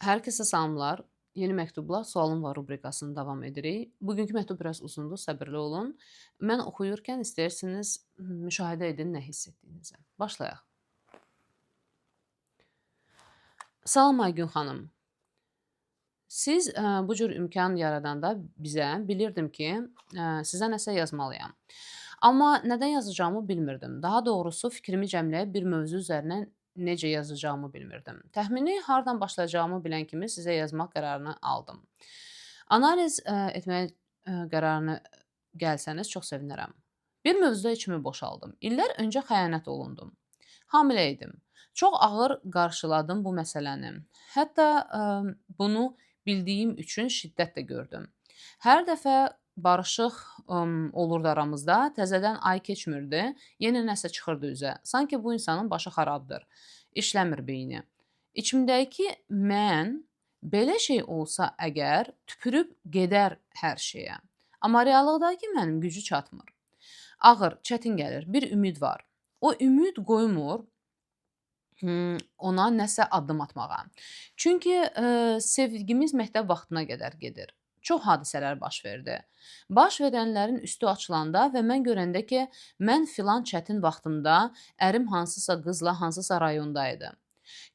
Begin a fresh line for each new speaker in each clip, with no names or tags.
Hər kəsə salamlar. Yeni məktubla sualım var rubrikasını davam edirik. Bugünkü məktub biraz uzundur, səbirli olun. Mən oxuyurkən istəyirsiniz müşahidə edin nə hiss etdiyinizi. Başlayaq. Salam Aygün xanım. Siz bu cür imkan yaradanda bizə bilirdim ki, sizə nəsə yazmalıyam. Amma nədən yazacağımı bilmirdim. Daha doğrusu fikrimi cəmləyib bir mövzu üzərinə necə yazacağımı bilmirdim. Təxmini hardan başlayacağımı bilən kimi sizə yazmaq qərarını aldım. Analiz etməyə qərarına gəlsəniz çox sevinərəm. Bir mövzuda içimi boşaldım. İllər öncə xəyanət olundum. Hamilə idim. Çox ağır qarşıladım bu məsələni. Hətta bunu bildiyim üçün şiddət də gördüm. Hər dəfə barışıq olurdu aramızda, təzədən ay keçmirdi, yenə nəsə çıxırdı üzə. Sanki bu insanın başı xarabdır, işləmir beyni. İçimdəki mən belə şey olsa əgər tüpürüb gedər hər şeyə. Amma reallıqdakı mənim gücü çatmır. Ağır, çətin gəlir, bir ümid var. O ümid qoymur ona nəsə addım atmağa. Çünki sevgimiz məktəb vaxtına qədər gedir. Çox hadisələr baş verdi. Baş verənlərin üstü açılanda və mən görəndə ki, mən filan çətin vaxtımda ərim hansısa qızla hansısa rayonda idi.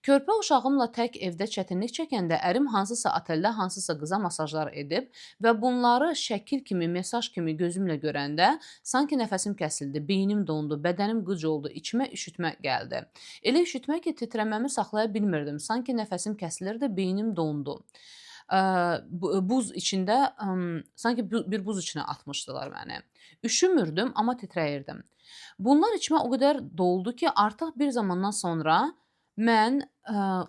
Körpə uşağımla tək evdə çətinlik çəkəndə ərim hansısa oteldə hansısa qıza masajlar edib və bunları şəkil kimi, mesaj kimi gözümlə görəndə sanki nəfəsim kəsildi, beynim dondu, bədənim qıc oldu, içimə üşütmə gəldi. Elə üşütmə ki, titrəməmi saxlaya bilmirdim. Sanki nəfəsim kəsilirdi, beynim dondu. Buz içində, sanki bir buz içinə atmışdılar məni. Üşümürdüm, amma titrəyirdim. Bunlar içimə o qədər doldu ki, artıq bir zamandan sonra mən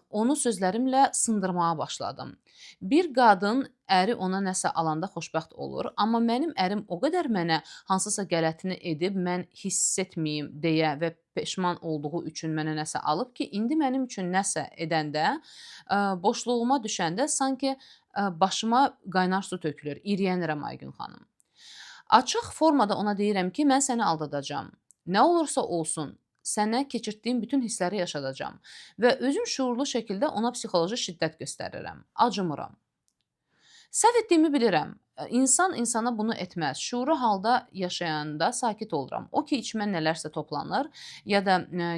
onu sözlərimlə sındırmağa başladım. Bir qadın əri ona nəsə alanda xoşbəxt olur, amma mənim ərim o qədər mənə hansısa qələtini edib, mən hiss etməyim deyə və peşman olduğu üçün mənə nəsə alıb ki, indi mənim üçün nəsə edəndə, boşluğuma düşəndə sanki başıma qaynar su tökülür, iriyənirəm Aygün xanım. Açıq formada ona deyirəm ki, mən səni aldadacağam. Nə olursa olsun, sənə keçirtdiyim bütün hissləri yaşadacağam və özüm şuurlu şəkildə ona psixoloji şiddət göstərirəm. Acımıram. Səhv etdiyimi bilirəm. İnsan insana bunu etməz. Şuuru halda yaşayanda sakit oluram. O ki içimə nələrsə toplanır ya da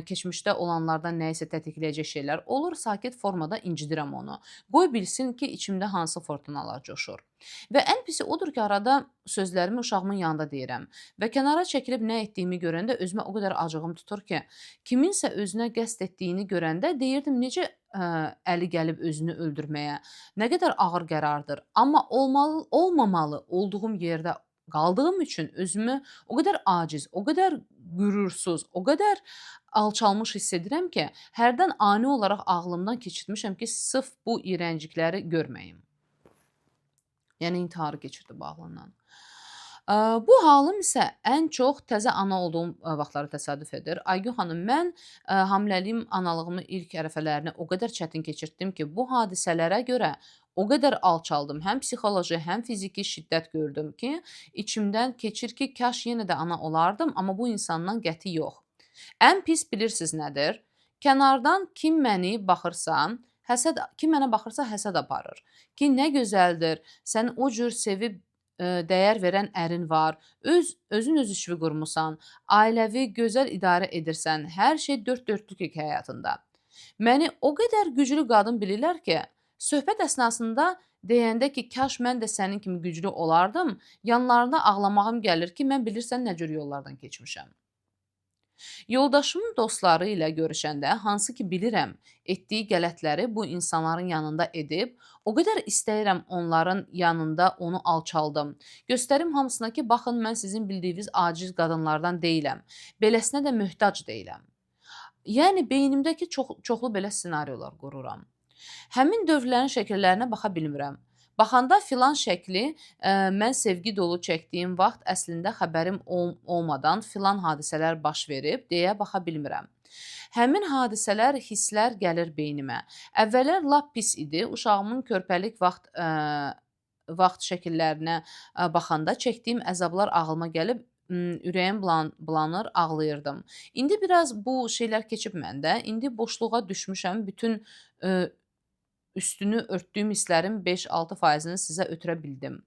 keçmişdə olanlardan nəyisə tətikləyəcək şeylər olur, sakit formada incidirəm onu. Qoy bilsin ki, içimdə hansı fırtınalar coşur. Və ən pisi odur ki, arada sözlərimi uşağımın yanında deyirəm və kənara çəkilib nə etdiyimi görəndə özümə o qədər acığım tutur ki, kiminsə özünə qəsd etdiyini görəndə deyirdim necə əli gəlib özünü öldürməyə. Nə qədər ağır qərardır. Amma olmamalı olduğum yerdə qaldığım üçün özümü o qədər aciz, o qədər qürursuz, o qədər alçalmış hiss edirəm ki, hərdən ani olaraq ağlımdan keçirtmişəm ki, sırf bu iyrənclikləri görməyim. Yəni intiharı keçirdi bu ağlından. Bu halım isə ən çox təzə ana olduğum vaxtlara təsadüf edir. Aygün xanım, mən hamiləliyim, analığımın ilk ərəfələrini o qədər çətin keçirtdim ki, bu hadisələrə görə o qədər alçaldım. Həm psixoloji, həm fiziki şiddət gördüm ki, içimdən keçir ki, kaş yenə də ana olardım, amma bu insandan qəti yox. Ən pis bilirsiniz nədir? Kənardan kim mənə baxırsa həsəd aparır. Ki, nə gözəldir, sən o cür sevib dəyər verən ərin var, özün öz işini qurmusan, ailəvi gözəl idarə edirsən, hər şey dörd dörtlük həyatında. Məni o qədər güclü qadın bilirlər ki, söhbət əsnasında deyəndə ki, kaş mən də sənin kimi güclü olardım, yanlarında ağlamağım gəlir ki, mən bilirsən nə cür yollardan keçmişəm. Yoldaşımın dostları ilə görüşəndə, hansı ki bilirəm, etdiyi qələtləri bu insanların yanında edib, o qədər istəyirəm onların yanında onu alçaldım. Göstərim hamısına ki, baxın mən sizin bildiyiniz aciz qadınlardan deyiləm. Beləsinə də möhtac deyiləm. Yəni beynimdəki çoxlu belə ssenariolar qururam. Həmin dövrlərin şəkillərinə baxa bilmirəm. Baxanda filan şəkli mən sevgi dolu çəkdiyim vaxt əslində xəbərim olmadan filan hadisələr baş verib deyə baxa bilmirəm. Həmin hadisələr, hisslər gəlir beynimə. Əvvəllər lap pis idi. Uşağımın körpəlik vaxt şəkillərinə baxanda çəkdiyim əzablar ağlıma gəlib ürəyim bulanır, ağlayırdım. İndi biraz bu şeylər keçib məndə. İndi boşluğa düşmüşəm. Bütün üstünü örtdüyüm hisslərin 5-6%-ni sizə ötürə bildim.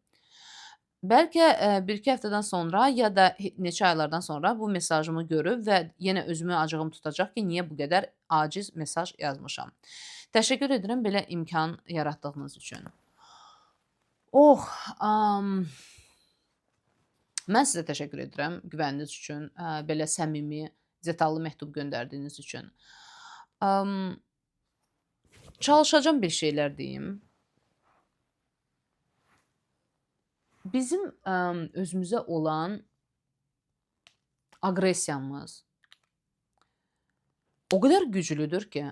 Bəlkə, 1-2 həftədən sonra ya da neçə aylardan sonra bu mesajımı görüb və yenə özümü acığım tutacaq ki, niyə bu qədər aciz mesaj yazmışam. Təşəkkür edirəm belə imkan yaratdığınız üçün. Oh, mən sizə təşəkkür edirəm güvəniniz üçün, belə səmimi, detallı məktub göndərdiyiniz üçün. Çalışacağam bir şeylər deyim. Bizim özümüzə olan aqressiyamız o qədər güclüdür ki,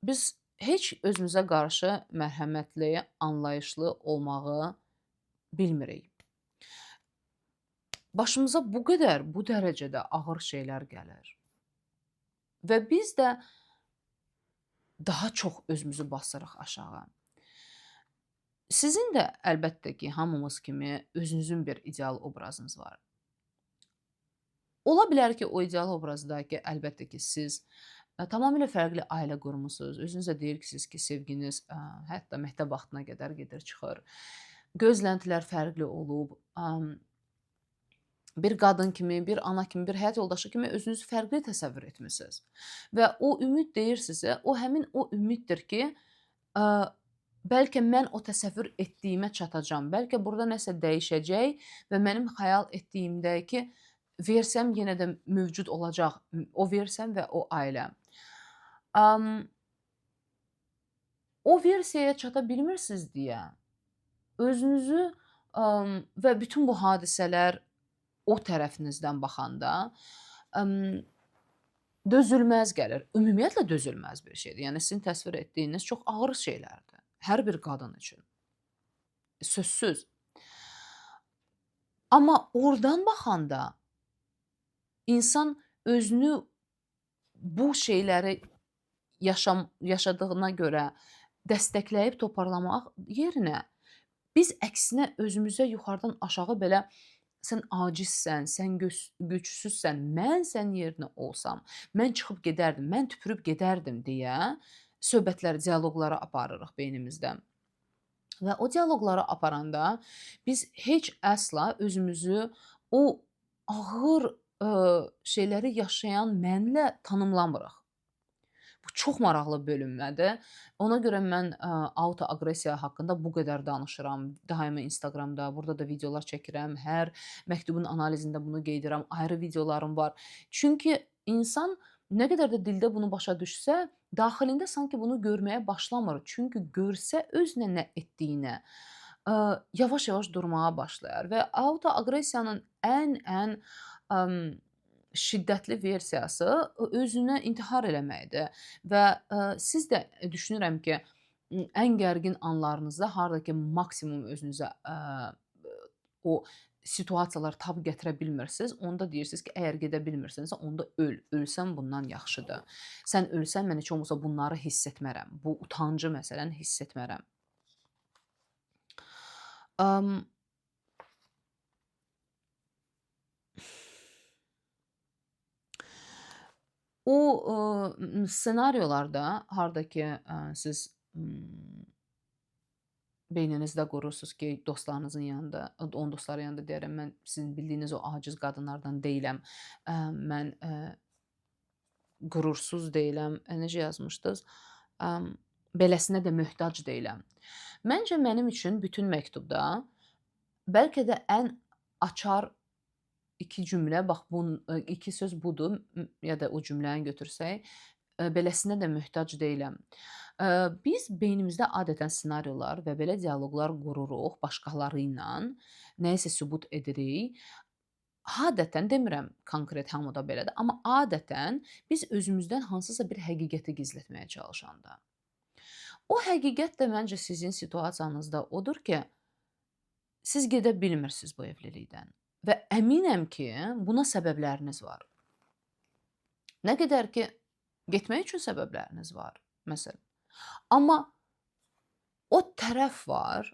biz heç özümüzə qarşı mərhəmətli, anlayışlı olmağı bilmirik. Başımıza bu qədər, bu dərəcədə ağır şeylər gəlir. Və biz də daha çox özümüzü basırıq aşağı. Sizin də əlbəttə ki, hamımız kimi özünüzün bir ideal obrazınız var. Ola bilər ki, o ideal obrazdakı əlbəttə ki, siz tamamilə fərqli ailə qurmusunuz. Özünüzə deyirsiniz ki, sevginiz hətta məktəb vaxtına qədər gedir, çıxır. Gözləntilər fərqli olub. Bir qadın kimi, bir ana kimi, bir həyat yoldaşı kimi özünüzü fərqli təsəvvür etmisiniz. Və o ümid deyirsinizsə, o həmin o ümiddir ki, bəlkə mən o təsəvvür etdiyimə çatacam. Bəlkə burada nəsə dəyişəcək və mənim xəyal etdiyimdəki versiyam yenə də mövcud olacaq. O versiyam və o ailə. O versiyaya çata bilmirsiniz deyə özünüzü və bütün bu hadisələr o tərəfinizdən baxanda dözülməz gəlir. Ümumiyyətlə dözülməz bir şeydir. Yəni sizin təsvir etdiyiniz çox ağır şeylərdir. Hər bir qadın üçün. Sözsüz. Amma oradan baxanda insan özünü bu şeyləri yaşadığına görə dəstəkləyib toparlamaq yerinə biz əksinə özümüzə yuxarıdan aşağı belə sən acizsən, sən gücsüzsən, mən sənin yerinə olsam, mən çıxıb gedərdim, mən tüpürüb gedərdim deyə söhbətləri, dialoqları aparırıq beynimizdə. Və o dialoqları aparanda biz heç əsla özümüzü o ağır şeyləri yaşayan mənlə tanımlamırıq. Bu çox maraqlı bölünmədir. Ona görə mən autoaqressiya haqqında bu qədər danışıram. Daima Instagramda, burada da videolar çəkirəm. Hər məktubun analizində bunu qeyd edirəm. Ayrı videolarım var. Çünki insan nə qədər də dildə bunu başa düşsə, daxilində sanki bunu görməyə başlamır. Çünki görsə özünə nə etdiyini yavaş-yavaş durmağa başlayar və autoaqressiyanın ən şiddətli versiyası özünə intihar eləməkdir və siz də düşünürəm ki, ən gərgin anlarınızda harda ki maksimum özünüzə o situasiyalar tab gətirə bilmirsiniz, onda deyirsiniz ki, əgər gedə bilmirsinizsə, onda öl. Ölsən bundan yaxşıdır. Sən ölsən mən heç olmasa bunları hiss etmərəm. Bu utancı məsələni hiss etmərəm. O senaryolarda harda ki siz beyninizdə qurursunuz ki, dostlarınızın yanında, onun dostları yanında deyərəm, mən sizin bildiyiniz o aciz qadınlardan deyiləm. Mən qurursuz deyiləm. Necə yazmışdınız? Beləsinə də möhtac deyiləm. Məncə mənim üçün bütün məktubda bəlkə də ən açar iki cümlə, bax bu iki söz budur ya da o cümləni götürsək, beləsinə də möhtac deyiləm. Biz beynimizdə adətən ssenariolar və belə dialoqlar qururuq başqaları ilə, nəyisə sübut edirik. Adətən demirəm konkret hamıda belədir, amma adətən biz özümüzdən hansısa bir həqiqəti gizlətməyə çalışanda. O həqiqət də məncə sizin situasiyanızda odur ki, siz gedə bilmirsiniz bu evlilikdən və əminəm ki, buna səbəbləriniz var. Nə qədər ki, getmək üçün səbəbləriniz var, məsələn. Amma o tərəf var,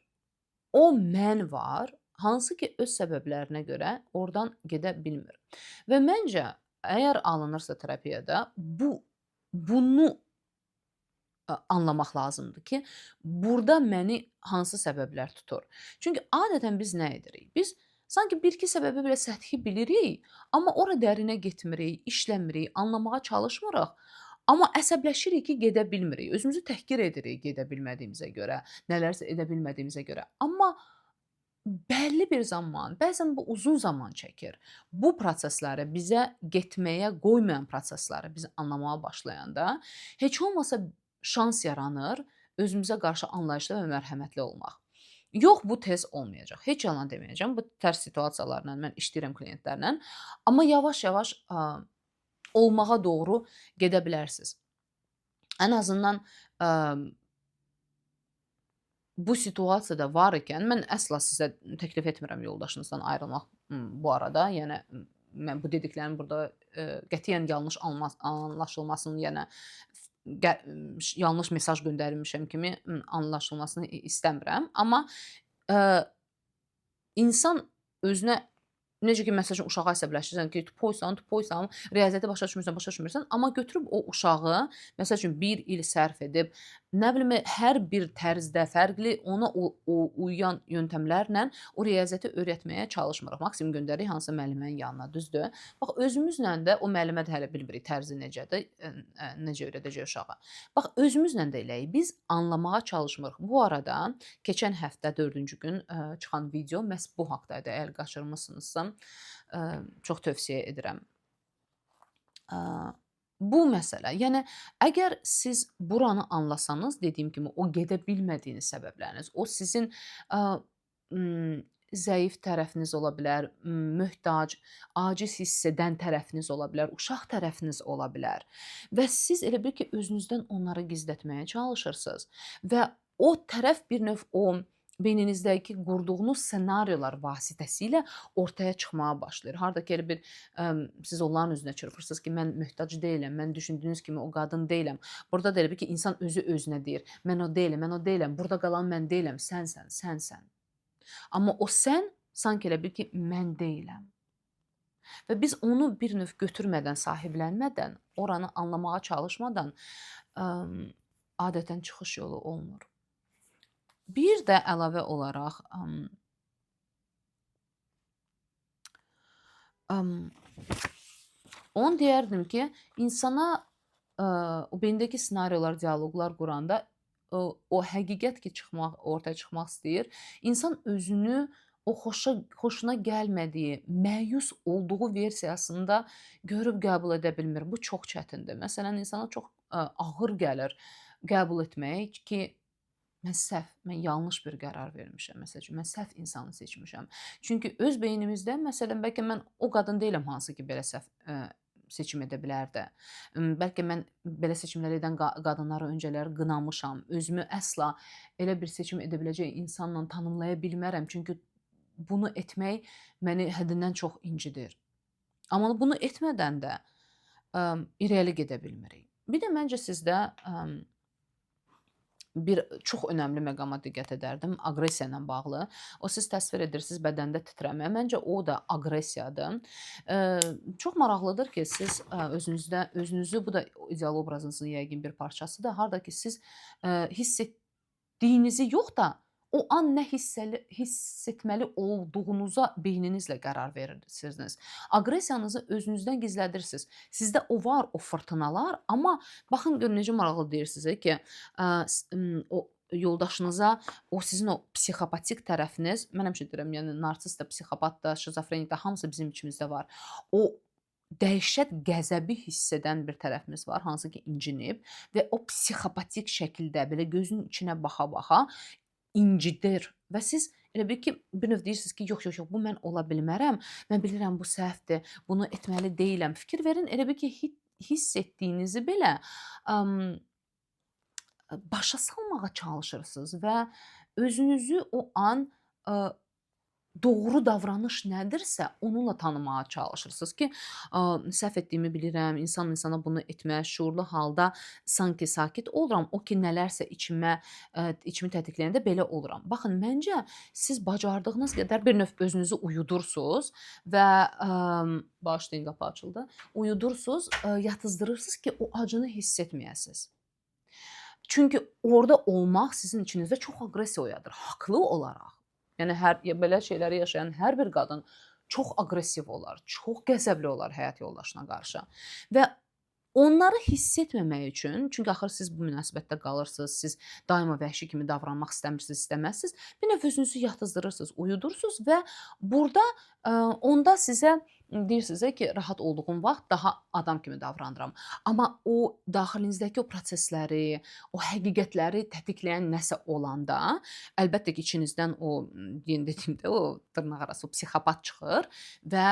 o mən var, hansı ki öz səbəblərinə görə oradan gedə bilmir. Və məncə, əgər alınırsa terapiyada, bunu anlamaq lazımdır ki, burada məni hansı səbəblər tutur? Çünki adətən biz nə edirik? Biz sanki 1-2 səbəbi belə səthi bilirik, amma ora dərinə getmirik, işləmirik, anlamağa çalışmırıq. Amma əsəbləşirik ki, gedə bilmirik. Özümüzü təhqir edirik gedə bilmədiyimizə görə, nələrsə edə bilmədiyimizə görə. Amma bəlli bir zaman, bəzən bu uzun zaman çəkir. Bu prosesləri bizə getməyə qoymayan prosesləri biz anlamağa başlayanda, heç olmasa şans yaranır özümüzə qarşı anlayışlı və mərhəmətli olmaq. Yox, bu tez olmayacaq. Heç yalan deməyəcəm. Bu tərs situasiyalarla mən işləyirəm klientlərlə. Amma yavaş-yavaş olmağa doğru gedə bilərsiniz. Ən azından bu situasiyada var ikən mən əsla sizə təklif etmirəm yoldaşınızdan ayrılmaq bu arada. Yəni mən bu dediklərim burada qətiyyən yanlış anlaşılmasını, yəni yanlış mesaj göndərmişəm kimi anlaşılmasını istəmirəm. Amma insan özünə necə ki, məsələn, uşağı əsəbləşdirirsən ki, tupoysan, riyaziyyatı başa düşmürsən, amma götürüb o uşağı, məsəl üçün, 1 il sərf edib, nə bilim, hər bir tərzdə fərqli ona uyan yöntəmlərlə o riyaziyyatı öyrətməyə çalışmırıq. Maksimum göndəririk hansısa müəllimənin yanına, düzdür? Bax, özümüzlə də o müəllimə də hələ bilmirik tərzi necədir, necə öyrədəcək uşağa. Bax, özümüzlə də eləyik, biz anlamağa çalışmırıq. Bu arada, keçən həftə 4-cü gün çıxan video məhz bu haqdaydı, əgər qaçırmısınızsa, çox tövsiyə edirəm. Bu məsələ, yəni əgər siz buranı anlasanız, dediyim kimi, o gedə bilmədiyiniz səbəbləriniz, o sizin zəif tərəfiniz ola bilər, möhtac, aciz hiss edən tərəfiniz ola bilər, uşaq tərəfiniz ola bilər və siz elə bil ki, özünüzdən onları gizlətməyə çalışırsınız və o tərəf bir növ o beyninizdəki qurduğunuz ssenariyolar vasitəsilə ortaya çıxmağa başlayır. Harda ki, elə bir siz onların üzünə çırpırsınız ki, mən möhtac deyiləm, mən düşündüyünüz kimi o qadın deyiləm. Burada da elə bir ki, insan özü özünə deyir, mən o deyiləm, burada qalan mən deyiləm, sənsən. Amma o sən sanki elə bir ki, mən deyiləm. Və biz onu bir növ götürmədən, sahiblənmədən, oranı anlamağa çalışmadan adətən çıxış yolu olmur. Bir də əlavə olaraq onu deyərdim ki, insana o beyindəki ssenariyolar, dialoqlar quranda o həqiqət ki, ortaya çıxmaq istəyir. İnsan özünü o xoşuna gəlmədiyi, məyus olduğu versiyasında görüb qəbul edə bilmir. Bu çox çətindir. Məsələn, insana çox ağır gəlir qəbul etmək ki, mən yanlış bir qərar vermişəm, məsəl üçün, mən səhv insanı seçmişəm. Çünki öz beynimizdə, məsələn, bəlkə mən o qadın deyiləm hansı ki, belə səhv seçim edə bilərdi. Bəlkə mən belə seçimlər edən qadınları öncələri qınamışam, özümü əsla elə bir seçim edə biləcək insanla tanımlaya bilmərəm, çünki bunu etmək məni həddindən çox incidir. Amma bunu etmədən də irəli gedə bilmirik. Bir də məncə sizdə bir çox önəmli məqama diqqət edərdim, aqressiya ilə bağlı. O siz təsvir edirsiniz bədəndə titrəmə. Məncə o da aqressiyadır. Çox maraqlıdır ki, siz özünüzü, bu da ideal obrazınızın yəqin bir parçasıdır. Harda ki, siz hiss etdiyinizi yox da, o an nə hiss etməli olduğunuza beyninizlə qərar verirsiniz. Aqressiyanızı özünüzdən gizlədirsiniz. Sizdə o var, o fırtınalar, amma baxın gör necə maraqlı deyirsiniz ki, o yoldaşınıza o sizin o psixopatik tərəfiniz, mən həmişə deyirəm, yəni narsist də, psixopat da, şizofrenik də hamısı bizim içimizdə var. O dəhşət qəzəbi hiss edən bir tərəfimiz var, hansı ki incinib və o psixopatik şəkildə belə gözünün içinə baxa-baxa incidir və siz elə bil ki, bir növ deyirsiniz ki, yox, bu mən ola bilmərəm, mən bilirəm bu səhvdir, bunu etməli deyiləm. Fikir verin, elə bil ki, hiss etdiyinizi belə başa salmağa çalışırsınız və özünüzü o an doğru davranış nədirsə, onunla tanımağa çalışırsınız ki, səhv etdiyimi bilirəm, insan insana bunu etməyə şuurlu halda sanki sakit oluram, o ki, nələrsə içimi tətikləyəndə belə oluram. Baxın, məncə siz bacardığınız qədər bir növ özünüzü uyudursunuz və bağışlayın, qapı açıldı, uyudursunuz, yatızdırırsınız ki, o acını hiss etməyəsiniz. Çünki orada olmaq sizin içinizdə çox aqressiya oyadır, haqlı olaraq. Yəni belə şeyləri yaşayan hər bir qadın çox aqressiv olar, çox qəzəbli olar həyat yoldaşına qarşı və onları hiss etməmək üçün, çünki axı siz bu münasibətdə qalırsınız, siz daima vəhşi kimi davranmaq istəmirsiniz, istəməzsiniz. Bir növ özünüzü yatırdırsınız, uyudursunuz və burada onda sizə deyirsiz ki, rahat olduğum vaxt daha adam kimi davranıram. Amma o daxilinizdəki o prosesləri, o həqiqətləri tətikləyən nəsə olanda, əlbəttə ki, içinizdən o dediyimdə o dırnaqarası o psixopat çıxır və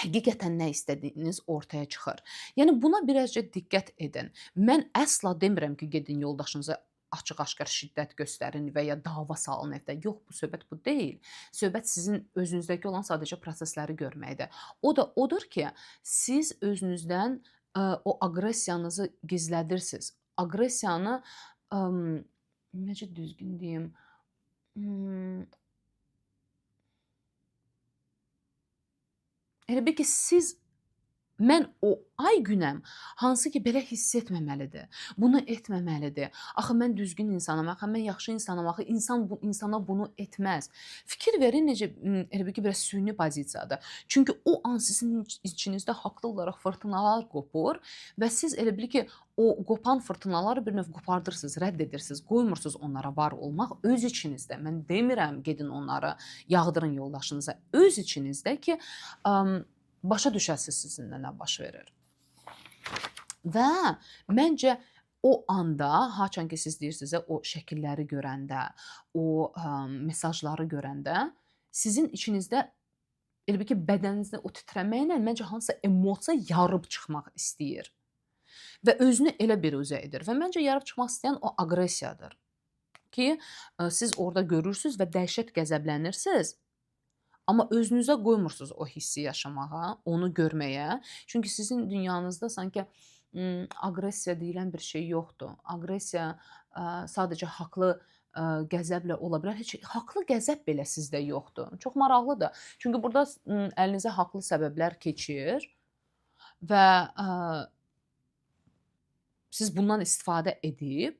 həqiqətən nə istədiyiniz ortaya çıxır. Yəni buna birazca diqqət edin. Mən əsla demirəm ki, gedin yoldaşınıza açıq-aşkar şiddət göstərin və ya dava salın evdə. Yox, bu söhbət bu deyil. Söhbət sizin özünüzdəki olan sadəcə prosesləri görməkdir. O da odur ki, siz özünüzdən o aqressiyanızı gizlədirsiniz. Aqressiyanı necə düzgün deyim? Elə bil ki, mən o ay günəm hansı ki belə hiss etməməlidir. Bunu etməməlidir. Axı mən düzgün insanam, axı mən yaxşı insanam, axı insan bu insana bunu etməz. Fikir verin necə elə bil ki, biraz süni pozisiyadır. Çünki o an sizin içinizdə haqlı olaraq fırtınalar qopur və siz elə bil ki, o qopan fırtınaları bir növ qopardırsınız, rədd edirsiniz, qoymursunuz onlara var olmaq öz içinizdə. Mən demirəm gedin onları yağdırın yoldaşınıza. Öz içinizdə ki, başa düşəsiz sizinlə nə baş verir. Və məncə o anda, haçan ki siz deyirsinizsə, o şəkilləri görəndə, o mesajları görəndə sizin içinizdə elə bil ki, bədəninizdə o titrəməklə məncə hansısa emosiya yarıb çıxmaq istəyir və özünü elə biruzə edir və məncə yarıb çıxmaq istəyən o aqressiyadır ki, siz orada görürsüz və dəhşət qəzəblənirsiniz. Amma özünüzə qoymursunuz o hissi yaşamağa, onu görməyə. Çünki sizin dünyanızda sanki aqressiya deyilən bir şey yoxdur. Aqressiya sadəcə haqlı qəzəblə ola bilər. Heç haqlı qəzəb belə sizdə yoxdur. Çox maraqlıdır. Çünki burada əlinizə haqlı səbəblər keçir və siz bundan istifadə edib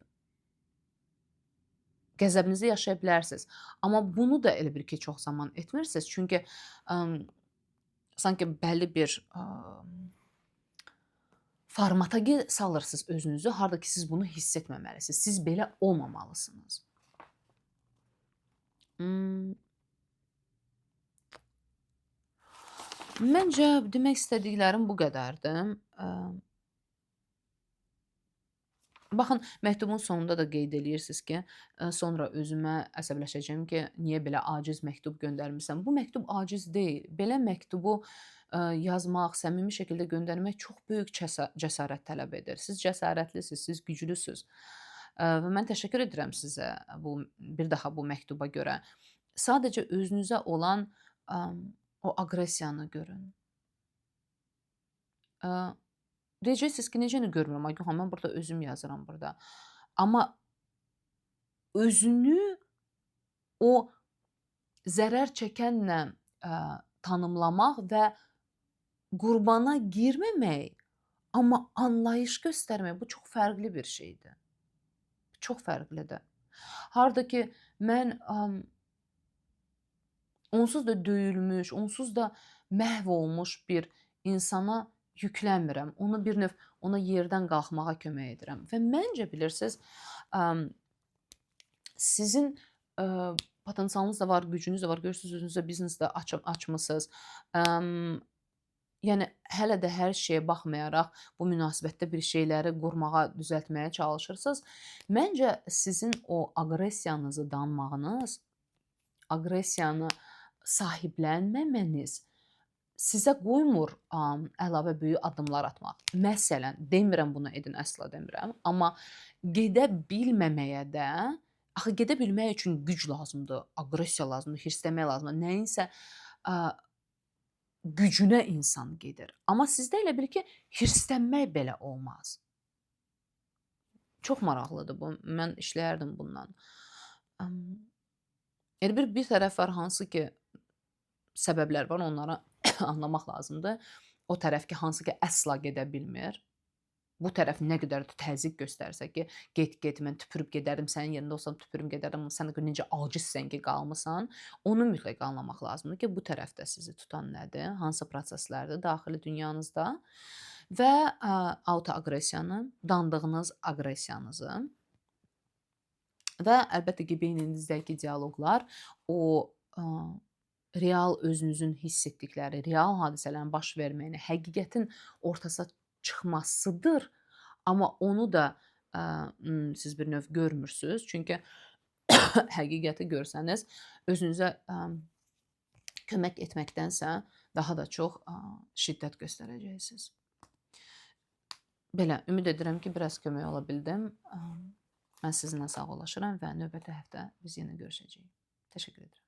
qəzəbinizi yaşaya bilərsiniz. Amma bunu da elə bil ki, çox zaman etmirsiniz. Çünki sanki bəlli bir formata salırsınız özünüzü, harda ki, siz bunu hiss etməməlisiniz. Siz belə olmamalısınız. Məncə demək istədiklərim bu qədərdir. Baxın, məktubun sonunda da qeyd eləyirsiniz ki, sonra özümə əsəbləşəcəm ki, niyə belə aciz məktub göndərmisən? Bu məktub aciz deyil. Belə məktubu yazmaq, səmimi şəkildə göndərmək çox böyük cəsarət tələb edir. Siz cəsarətlisiniz, siz güclüsüz. Və mən təşəkkür edirəm sizə bir daha bu məktuba görə. Sadəcə özünüzə olan o aqressiyanı görün. Deyəcəksiniz ki, necə görmürəm, ay Gülxan, mən burada özüm yazıram burada. Amma özünü o zərər çəkənlə tanımlamaq və qurbana girməmək, amma anlayış göstərmək bu çox fərqli bir şeydir. Çox fərqlidir. Harda ki, mən onsuz da döyülmüş, onsuz da məhv olmuş bir insana yüklənmirəm. Onu bir növ ona yerdən qalxmağa kömək edirəm. Və məncə bilirsiniz, sizin potensialınız da var, gücünüz də var. Görürsünüz, özünüzə biznes də açmısınız. Yəni hələ də hər şeyə baxmayaraq bu münasibətdə bir şeyləri qurmağa, düzəltməyə çalışırsınız. Məncə sizin o aqressiyanızı danmağınız, aqressiyanı sahiblənməməniz sizə qoymur əlavə böyük addımlar atmaq. Məsələn, demirəm bunu edin, əsla demirəm. Amma gedə bilməməyə də, axı gedə bilmək üçün güc lazımdır, aqressiya lazımdır, hirsləmək lazımdır. Nəyinsə gücünə insan gedir. Amma sizdə elə bil ki, hirslənmək belə olmaz. Çox maraqlıdır bu. Mən işləyərdim bundan. Elə bir tərəf var, hansı ki, səbəblər var, onları anlamaq lazımdır. O tərəf ki, hansı ki, əsla gedə bilmir. bu tərəf nə qədər də təzyiq göstərsə ki, get, mən tüpürüb gedərdim, sənin yerində olsam tüpürüb gedərdim, amma sən necə acizsən ki, qalmısan, onu mütləq anlamaq lazımdır ki, bu tərəfdə sizi tutan nədir, hansı proseslərdir daxili dünyanızda və autoaqressiyanı, dandığınız aqressiyanızı və əlbəttə ki, beyninizdəki dialoqlar o real özünüzün hiss etdikləri, real hadisələrin baş verməyini, həqiqətin ortaya çıxmasıdır. Amma onu da siz bir növ görmürsüz. Çünki həqiqəti görsəniz, özünüzə kömək etməkdənsə daha da çox şiddət göstərəcəksiniz. Belə, ümid edirəm ki, biraz kömək ola bildim. Mən sizinlə sağollaşıram və növbəti həftə biz yenə görüşəcəyik. Təşəkkür edirəm.